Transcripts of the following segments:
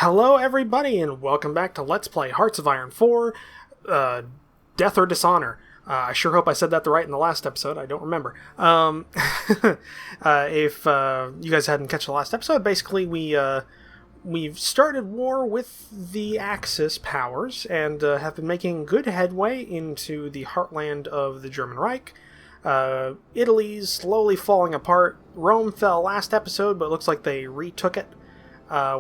Hello everybody and welcome back to Let's Play Hearts of Iron 4, Death or Dishonor. I sure hope I said that right in the last episode, I don't remember. If you guys hadn't catch the last episode, basically we've started war with the Axis powers and have been making good headway into the heartland of the German Reich. Italy's slowly falling apart. Rome fell last episode, but it looks like they retook it.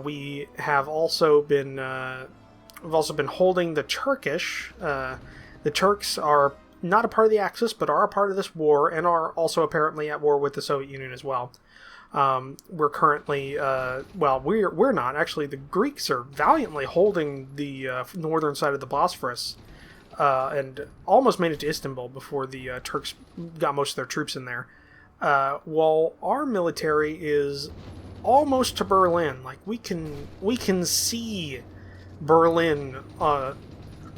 We have also been holding the Turkish. The Turks are not a part of the Axis, but are a part of this war, and are also apparently at war with the Soviet Union as well. We're currently, we're not actually. The Greeks are valiantly holding the northern side of the Bosphorus, and almost made it to Istanbul before the Turks got most of their troops in there. While our military is almost to Berlin. Like we can see Berlin on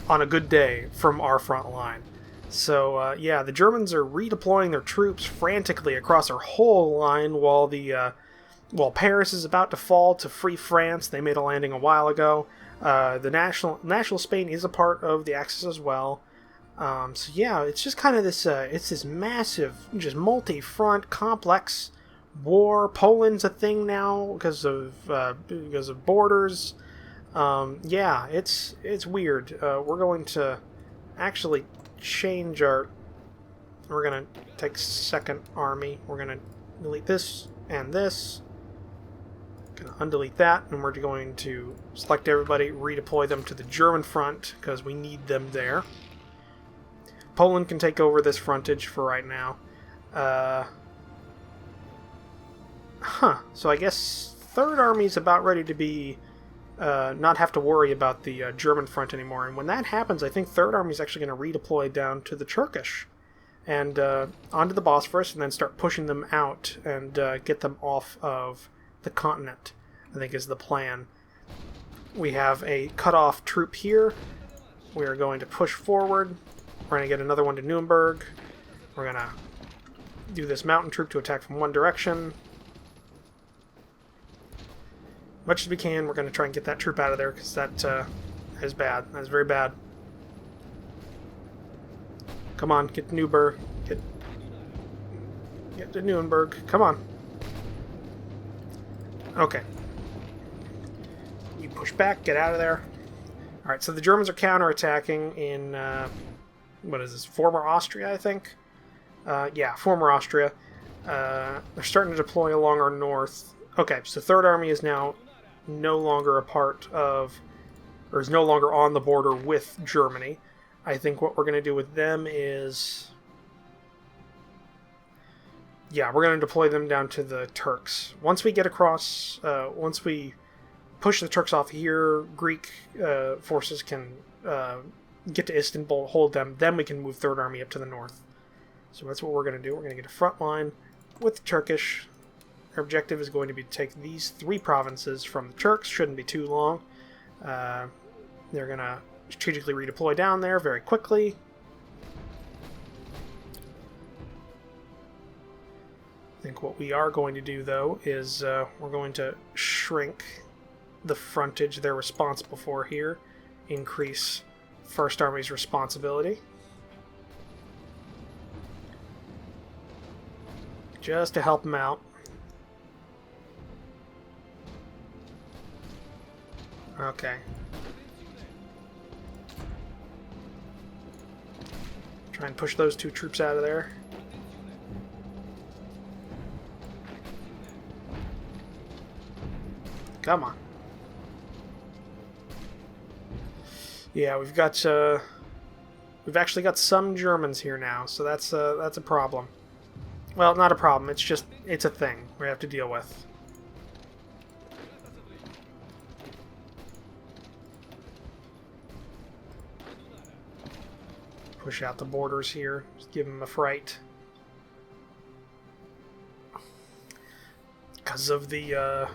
a good day from our front line. So yeah, the Germans are redeploying their troops frantically across our whole line while Paris is about to fall to free France. They made a landing a while ago. The national Spain is a part of the Axis as well. So yeah, it's just kind of this it's this massive, just multi-front, complex war. Poland's a thing now because of borders. Yeah, it's weird. We're going to actually change our. We're gonna take second army. We're gonna delete this and this. Gonna undelete that, and we're going to select everybody, redeploy them to the German front because we need them there. Poland can take over this frontage for right now. So I guess Third Army's about ready to be not have to worry about the German front anymore. And when that happens, I think Third Army's actually going to redeploy down to the Turkish and onto the Bosphorus, and then start pushing them out and get them off of the continent, I think is the plan. We have a cut-off troop here. We are going to push forward. We're going to get another one to Nuremberg. We're going to do this mountain troop to attack from one direction. Much as we can, we're going to try and get that troop out of there, because that is bad. That is very bad. Come on, get to Nuremberg. Get to Nuremberg. Come on. Okay. You push back, get out of there. Alright, so the Germans are counterattacking in, what is this, former Austria, I think? Yeah, former Austria. They're starting to deploy along our north. Okay, so Third Army is now no longer a part of, or is no longer on the border with Germany. I think what we're going to do with them is, yeah, we're going to deploy them down to the Turks. Once we get across, once we push the Turks off here, Greek forces can get to Istanbul, hold them, then we can move Third Army up to the north. So that's what we're going to do. We're going to get a front line with the Turkish. Our objective is going to be to take these 3 provinces from the Turks. Shouldn't be too long. They're going to strategically redeploy down there very quickly. I think what we are going to do, though, is we're going to shrink the frontage they're responsible for here. Increase First Army's responsibility. Just to help them out. Okay. Try and push those 2 troops out of there. Come on. Yeah, we've actually got some Germans here now, so that's a problem. Well, not a problem. It's a thing we have to deal with. Push out the borders here. Just give them a fright. Because of the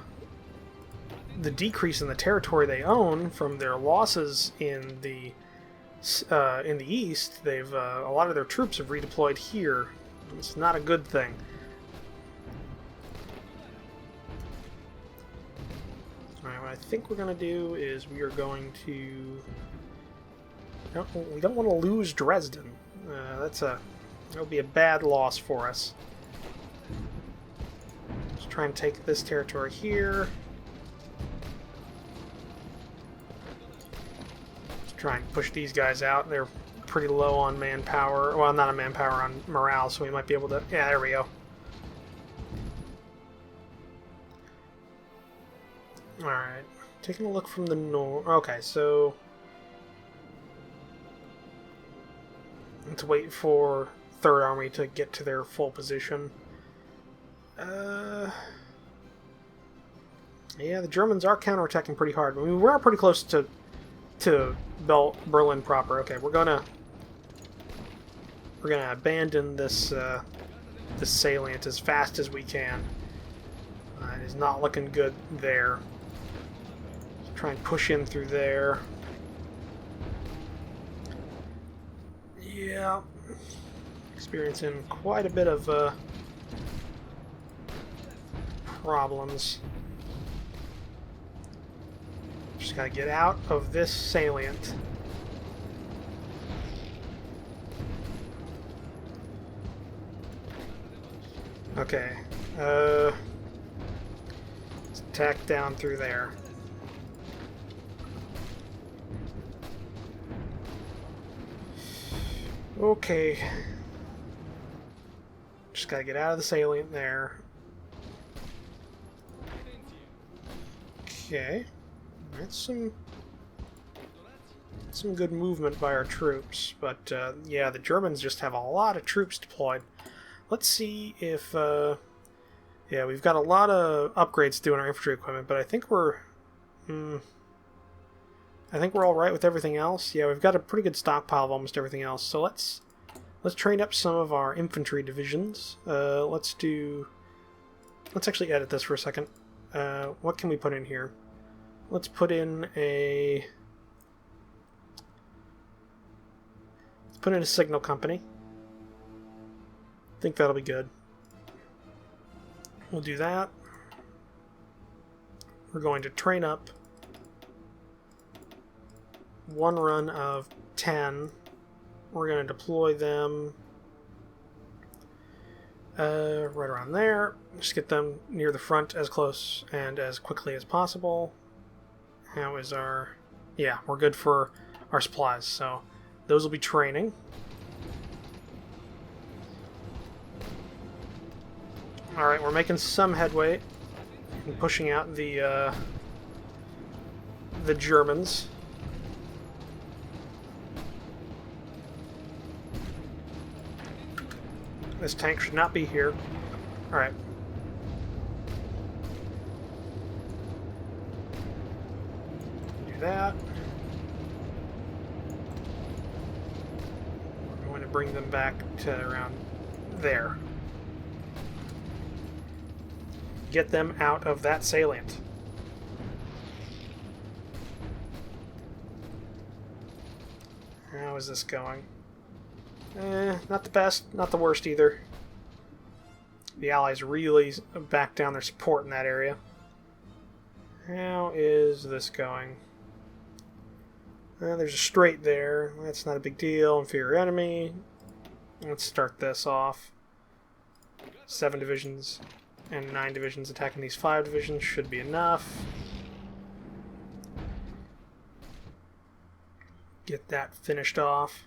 decrease in the territory they own from their losses in the east, they've a lot of their troops have redeployed here. It's not a good thing. think we're going to do is we are going to... we don't want to lose Dresden. That would be a bad loss for us. Let's try and take this territory here. Let's try and push these guys out. They're pretty low on manpower. Well, not on manpower, on morale, so we might be able to... Yeah, there we go. Alright. Taking a look from the north. Okay, so... let's wait for 3rd Army to get to their full position. Yeah, the Germans are counterattacking pretty hard. I mean, we're pretty close to Berlin proper. Okay, we're gonna abandon this this salient as fast as we can. It is not looking good there. Let's try and push in through there. Yeah, experiencing quite a bit of problems. Just gotta get out of this salient. Okay, let's attack down through there. Okay. Just gotta get out of the salient there. Okay. That's some good movement by our troops, but yeah, the Germans just have a lot of troops deployed. Let's see if yeah, we've got a lot of upgrades to do in our infantry equipment, but I think we're all right with everything else. Yeah, we've got a pretty good stockpile of almost everything else. So let's train up some of our infantry divisions. Let's actually edit this for a second. What can we put in here? Let's put in a signal company. I think that'll be good. We'll do that. We're going to train up one run of 10. We're going to deploy them right around there. Just get them near the front as close and as quickly as possible. How is our... yeah, we're good for our supplies, so those will be training. Alright, we're making some headway in pushing out the Germans. This tank should not be here. Alright. Do that. We're going to bring them back to around there. Get them out of that salient. How is this going? Not the best, not the worst either. The Allies really backed down their support in that area. How is this going? There's a strait there. That's not a big deal. Inferior enemy. Let's start this off. 7 divisions and 9 divisions attacking these 5 divisions should be enough. Get that finished off.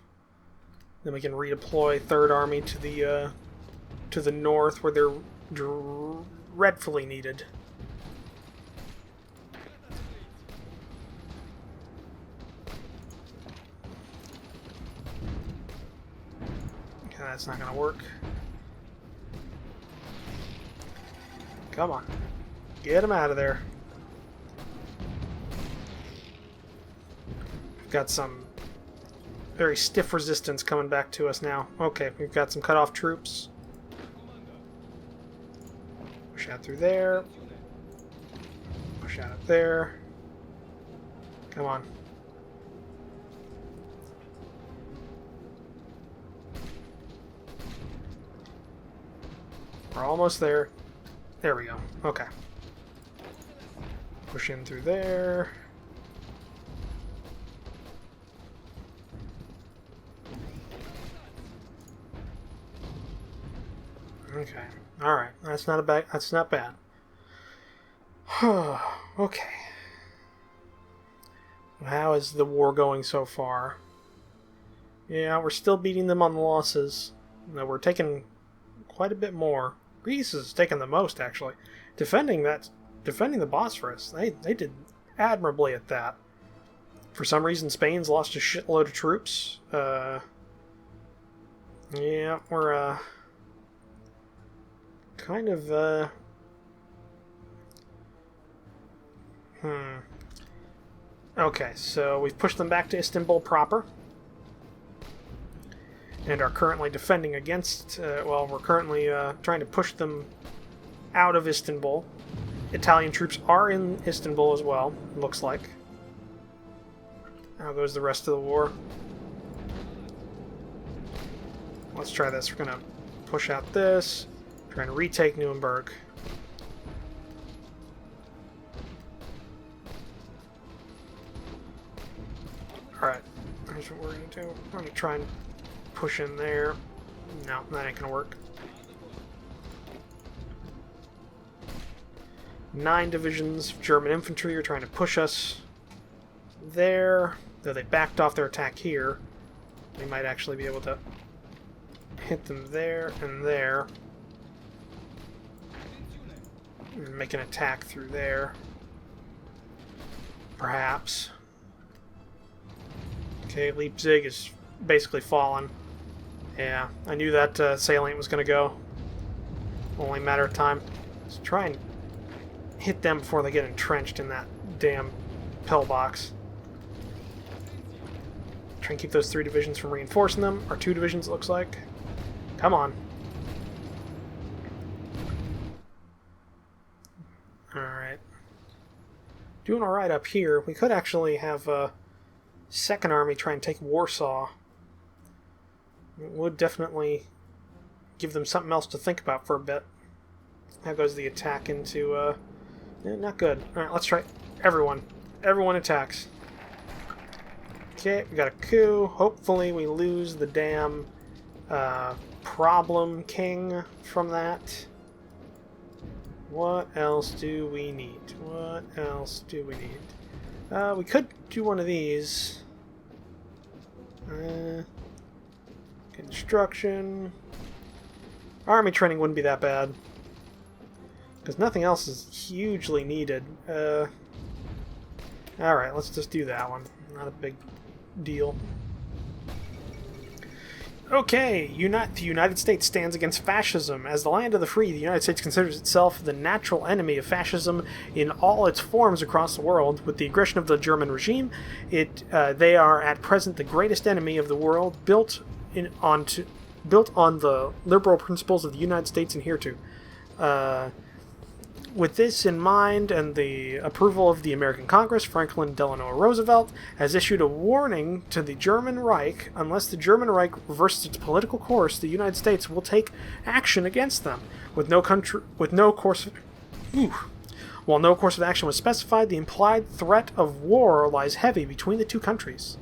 Then we can redeploy 3rd Army to the north where they're dreadfully needed. Okay, that's not going to work. Come on. Get them out of there. We've got some very stiff resistance coming back to us now. Okay, we've got some cut-off troops. Push out through there. Push out up there. Come on. We're almost there. There we go. Okay. Push in through there. Okay. All right. That's not bad. That's not bad. Okay. How is the war going so far? Yeah, we're still beating them on the losses. No, we're taking quite a bit more. Greece is taking the most, actually. Defending the Bosphorus. They did admirably at that. For some reason, Spain's lost a shitload of troops. Yeah, we're kind of Okay, so we've pushed them back to Istanbul proper, and are currently defending against. Well, we're currently trying to push them out of Istanbul. Italian troops are in Istanbul as well, it looks like. How goes the rest of the war? Let's try this. We're going to push out this. Trying to retake Nuremberg. Alright, here's what we're going to do. We're going to try and push in there. No, that ain't going to work. 9 divisions of German infantry are trying to push us there. Though they backed off their attack here. We might actually be able to hit them there and there. And make an attack through there. Perhaps. Okay, Leipzig is basically fallen. Yeah, I knew that salient was going to go. Only a matter of time. Let's try and hit them before they get entrenched in that damn pillbox. Try and keep those 3 divisions from reinforcing them. Or 2 divisions, it looks like. Come on. Alright. Doing alright up here. We could actually have a Second Army try and take Warsaw. It would definitely give them something else to think about for a bit. How goes the attack into, not good. Alright, let's try everyone. Everyone attacks. Okay, we got a coup. Hopefully we lose the damn problem king from that. What else do we need? What else do we need? We could do one of these. Construction. Army training wouldn't be that bad. Because nothing else is hugely needed. Alright, let's just do that one. Not a big deal. Okay, the United States stands against fascism. As the land of the free, the United States considers itself the natural enemy of fascism in all its forms across the world. With the aggression of the German regime, they are at present the greatest enemy of the world, built on the liberal principles of the United States and hereto. With this in mind and the approval of the American Congress, Franklin Delano Roosevelt has issued a warning to the German Reich. Unless the German Reich reverses its political course, the United States will take action against them. While no course of action was specified, the implied threat of war lies heavy between the two countries.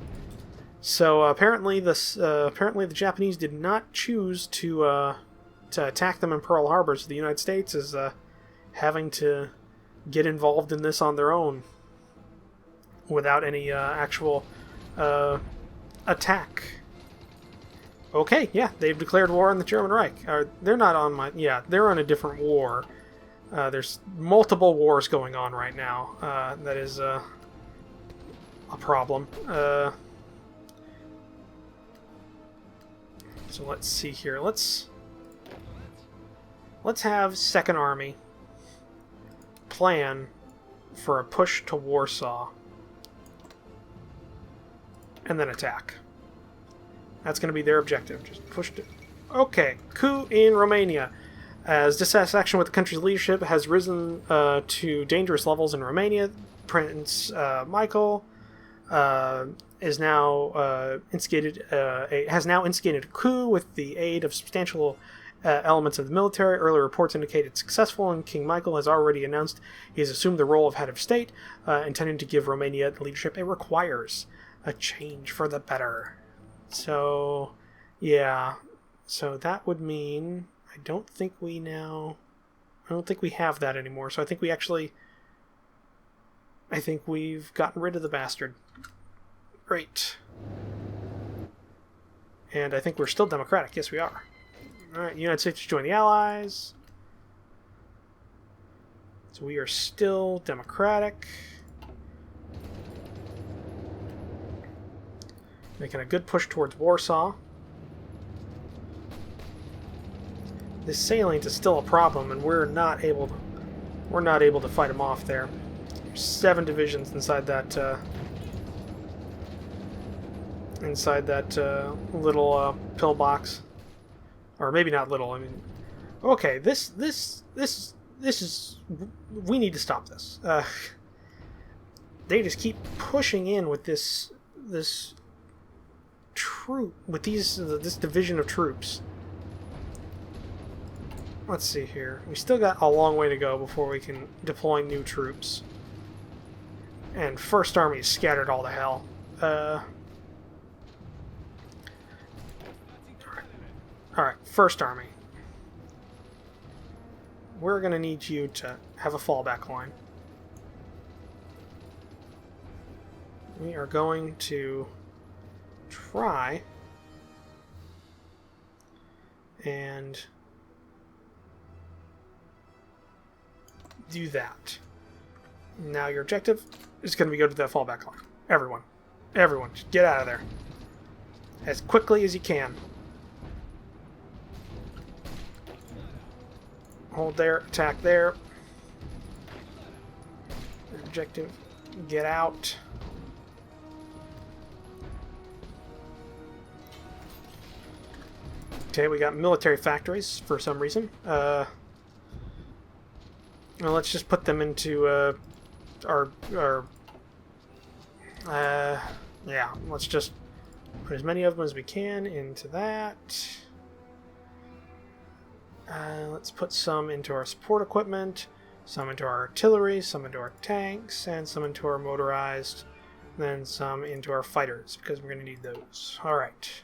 So apparently the Japanese did not choose to attack them in Pearl Harbor, so the United States is having to get involved in this on their own without any actual attack. Okay, yeah, they've declared war on the German Reich. They're not on my... Yeah, they're on a different war. There's multiple wars going on right now. That is a problem. So let's see here. Let's have Second Army plan for a push to Warsaw and then attack. That's going to be their objective. Just push it. Okay, coup in Romania. As dissatisfaction with the country's leadership has risen to dangerous levels in Romania, Prince Michael has now instigated a coup with the aid of substantial elements of the military. Early reports indicated successful, and King Michael has already announced he has assumed the role of head of state, intending to give Romania the leadership it requires. A change for the better. So, yeah. So that would mean I don't think we have that anymore. So I think we've gotten rid of the bastard. Great. And I think we're still democratic. Yes, we are. Alright, United States join the Allies. So we are still democratic. Making a good push towards Warsaw. This salient is still a problem, and we're not able to fight them off there. There's 7 divisions inside that little pillbox, or maybe not little. I mean, okay, this is, we need to stop this. They just keep pushing in with this division of troops. Let's see here. We still got a long way to go before we can deploy new troops. And First Army is scattered all to hell. Alright, First Army. We're going to need you to have a fallback line. We are going to try and do that. Now your objective is going to be go to that fallback line. Everyone, just get out of there as quickly as you can. Hold there, attack there. Objective, get out. Okay, we got military factories for some reason. Well, let's just put them into yeah, let's just put as many of them as we can into that. Let's put some into our support equipment, some into our artillery, some into our tanks, and some into our motorized, then some into our fighters, because we're going to need those. Alright.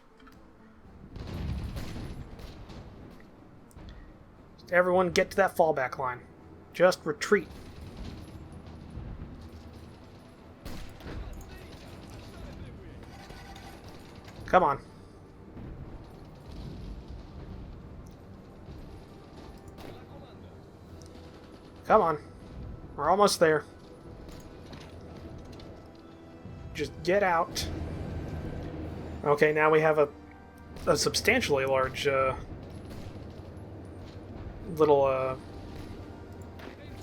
Everyone get to that fallback line. Just retreat. Come on. Come on. We're almost there. Just get out. Okay, now we have a substantially large little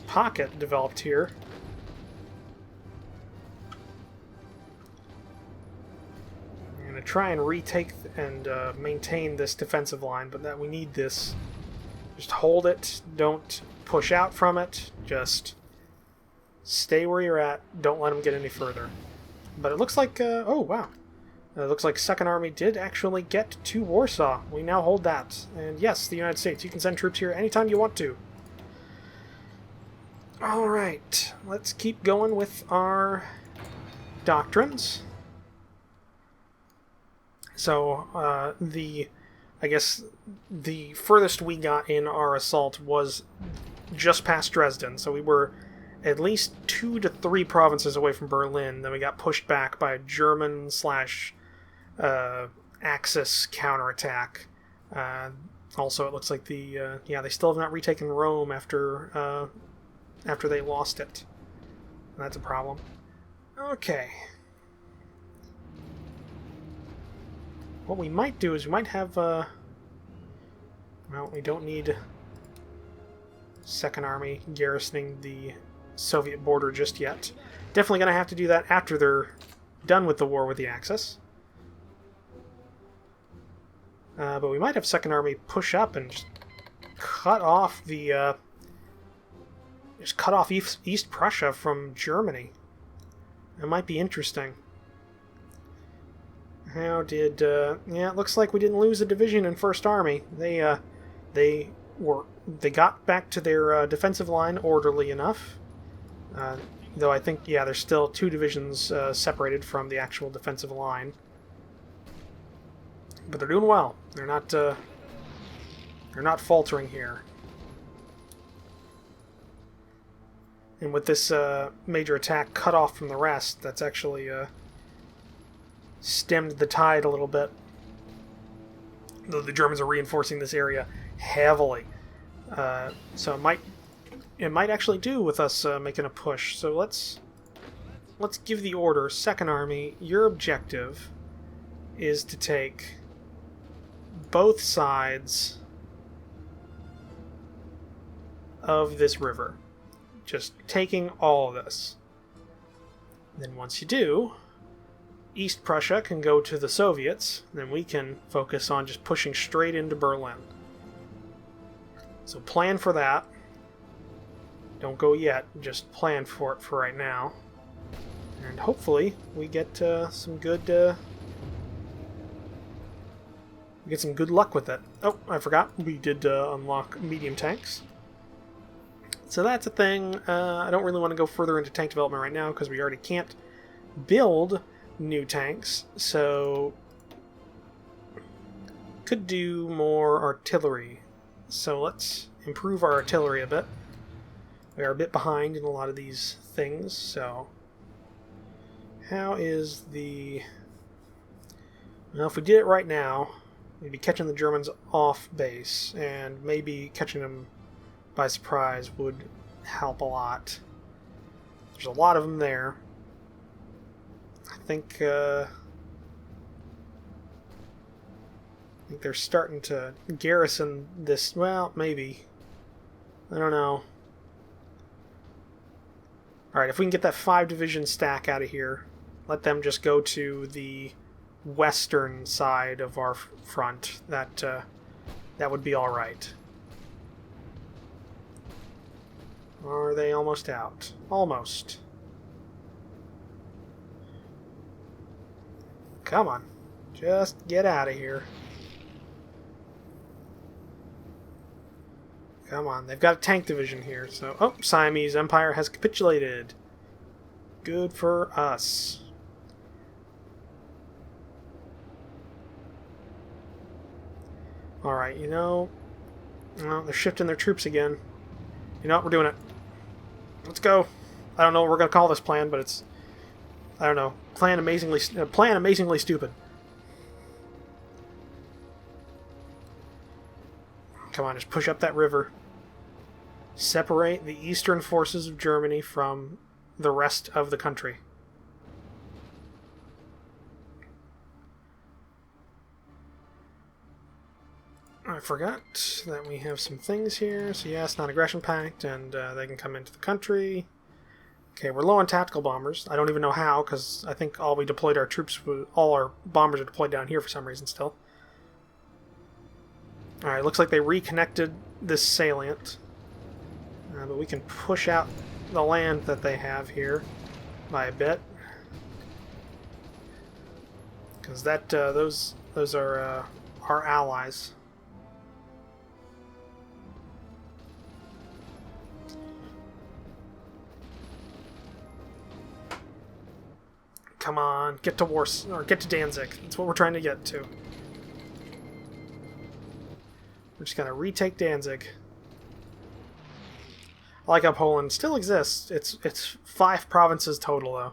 pocket developed here. I'm going to try and retake and maintain this defensive line, but that we need this. Just hold it. Don't push out from it. Just stay where you're at. Don't let them get any further. But it looks like... oh, wow. It looks like Second Army did actually get to Warsaw. We now hold that. And yes, the United States. You can send troops here anytime you want to. Alright. Let's keep going with our doctrines. So, I guess the furthest we got in our assault was just past Dresden. So we were at least 2 to 3 provinces away from Berlin. Then we got pushed back by a German / Axis counterattack. Also, it looks like they still have not retaken Rome after they lost it. That's a problem. Okay. What we might do is we might have, well, we don't need Second Army garrisoning the Soviet border just yet. Definitely going to have to do that after they're done with the war with the Axis. But we might have Second Army push up and just cut off the, East Prussia from Germany. It might be interesting. How did, yeah, it looks like we didn't lose a division in First Army. They They got back to their defensive line orderly enough. Though I think, yeah, there's still 2 divisions separated from the actual defensive line. But they're doing well. They're not faltering here. And with this major attack cut off from the rest, that's actually stemmed the tide a little bit. Though the Germans are reinforcing this area heavily. So it might actually do with us making a push. So let's give the order. Second Army, your objective is to take both sides of this river. Just taking all of this. Then once you do, East Prussia can go to the Soviets. Then we can focus on just pushing straight into Berlin. So plan for that. Don't go yet. Just plan for it for right now. And hopefully we get some good luck with it. Oh, I forgot. We did unlock medium tanks. So that's a thing. I don't really want to go further into tank development right now because we already can't build new tanks. So could do more artillery. So let's improve our artillery a bit. We are a bit behind in a lot of these things. So how is the... Well, if we did it right now, we'd be catching the Germans off base, and maybe catching them by surprise would help a lot. There's a lot of them there. I think they're starting to garrison this. Well, maybe. I don't know. Alright, if we can get that 5-division stack out of here, let them just go to the western side of our front, that would be alright. Are they almost out? Almost. Come on. Just get out of here. Come on. They've got a tank division here, so... Oh, Siamese Empire has capitulated. Good for us. Alright, you know... Well, they're shifting their troops again. You know what? We're doing it. Let's go. I don't know what we're going to call this plan, but it's... I don't know. Plan amazingly stupid. Come on, just push up that river. Separate the eastern forces of Germany from the rest of the country. I forgot that we have some things here. So yes, non-aggression pact, and they can come into the country. Okay, we're low on tactical bombers. I don't even know how, because I think all our bombers are deployed down here for some reason still. Alright, looks like they reconnected this salient. But we can push out the land that they have here by a bit. Because those are our allies. Come on, get to or get to Danzig. That's what we're trying to get to. We're just gonna retake Danzig. I like how Poland still exists. It's 5 provinces total though.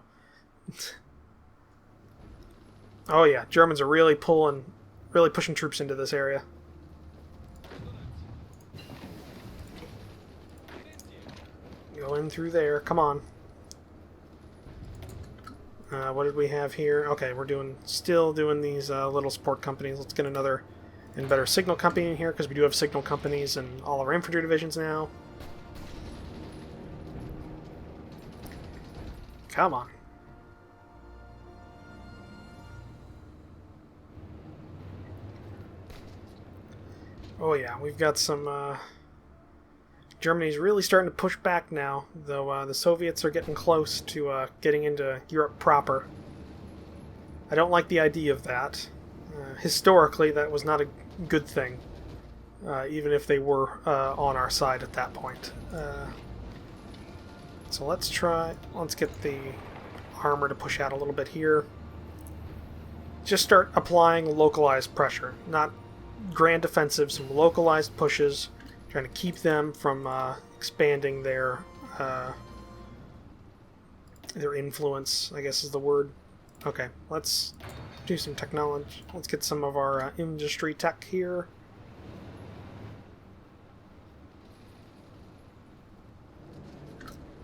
Oh yeah, Germans are really pushing troops into this area. Go in through there. Come on. What did we have here? Okay, we're still doing these little support companies. Let's get another and better signal company in here, because we do have signal companies in all of our infantry divisions now. Come on. Oh yeah, we've got some... Germany's really starting to push back now, though the Soviets are getting close to getting into Europe proper. I don't like the idea of that. Historically, that was not a good thing. even if they were on our side at that point. So let's get the armor to push out a little bit here. Just start applying localized pressure, not grand offensive, some localized pushes, trying to keep them from expanding their influence, I guess is the word. Okay, let's do some technology. Let's get some of our industry tech here.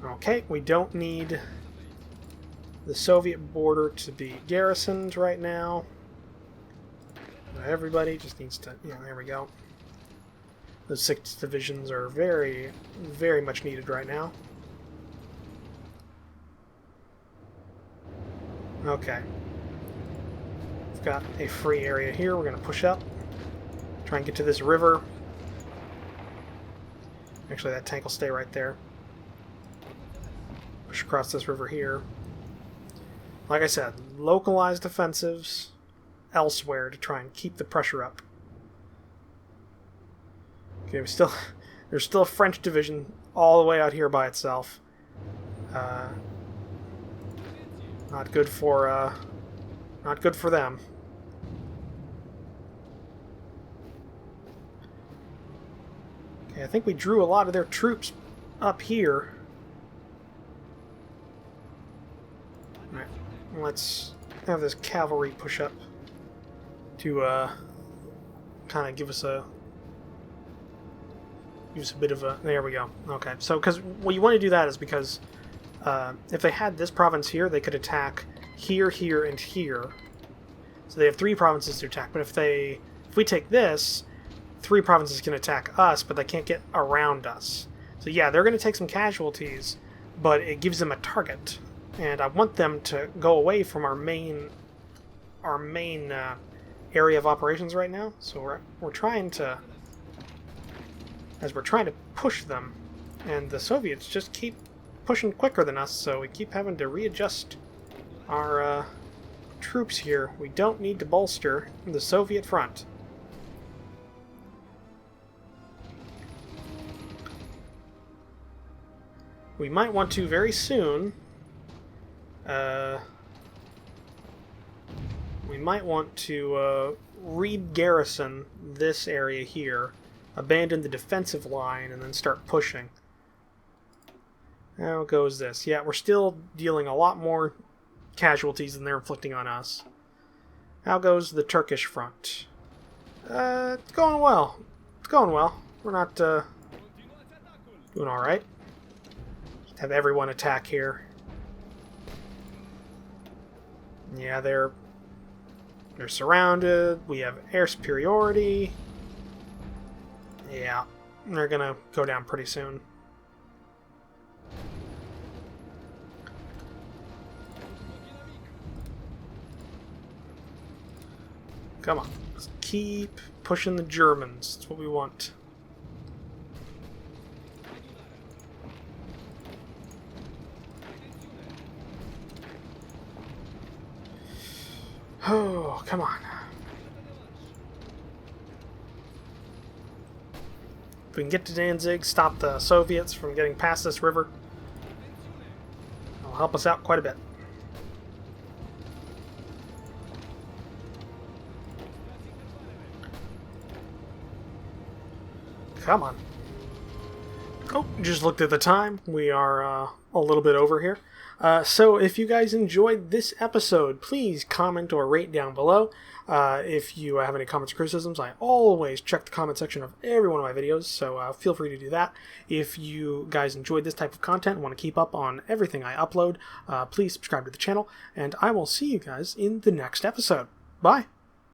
Okay, we don't need the Soviet border to be garrisoned right now. Everybody just needs to, there we go. Those 6 divisions are very, very much needed right now. Okay. We've got a free area here. We're going to push up. Try and get to this river. Actually, that tank will stay right there. Push across this river here. Like I said, localized offensives elsewhere to try and keep the pressure up. Okay, there's still a French division all the way out here by itself. Not good for them. Okay, I think we drew a lot of their troops up here. Alright, let's have this cavalry push up to kind of give us a bit of a... There we go. Okay, so because what you want to do that is because if they had this province here, they could attack here, here, and here. So they have 3 provinces to attack. But if we take this, 3 provinces can attack us, but they can't get around us. So yeah, they're going to take some casualties, but it gives them a target. And I want them to go away from our main area of operations right now. So we're trying to push them, and the Soviets just keep pushing quicker than us, so we keep having to readjust our troops here. We don't need to bolster the Soviet front. We might want to very soon. We might want to re-garrison this area here, abandon the defensive line, and then start pushing. How goes this? Yeah, we're still dealing a lot more casualties than they're inflicting on us. How goes the Turkish front? It's going well. It's going well. We're not doing alright. Just have everyone attack here. Yeah, they're surrounded. We have air superiority. Yeah, they're gonna go down pretty soon. Come on, let's keep pushing the Germans. That's what we want. Oh, come on. If we can get to Danzig, stop the Soviets from getting past this river, it'll help us out quite a bit. Come on. Oh, just looked at the time. We are a little bit over here. So if you guys enjoyed this episode, please comment or rate down below. If you have any comments or criticisms, I always check the comment section of every one of my videos, so feel free to do that. If you guys enjoyed this type of content and want to keep up on everything I upload, please subscribe to the channel, and I will see you guys in the next episode. Bye!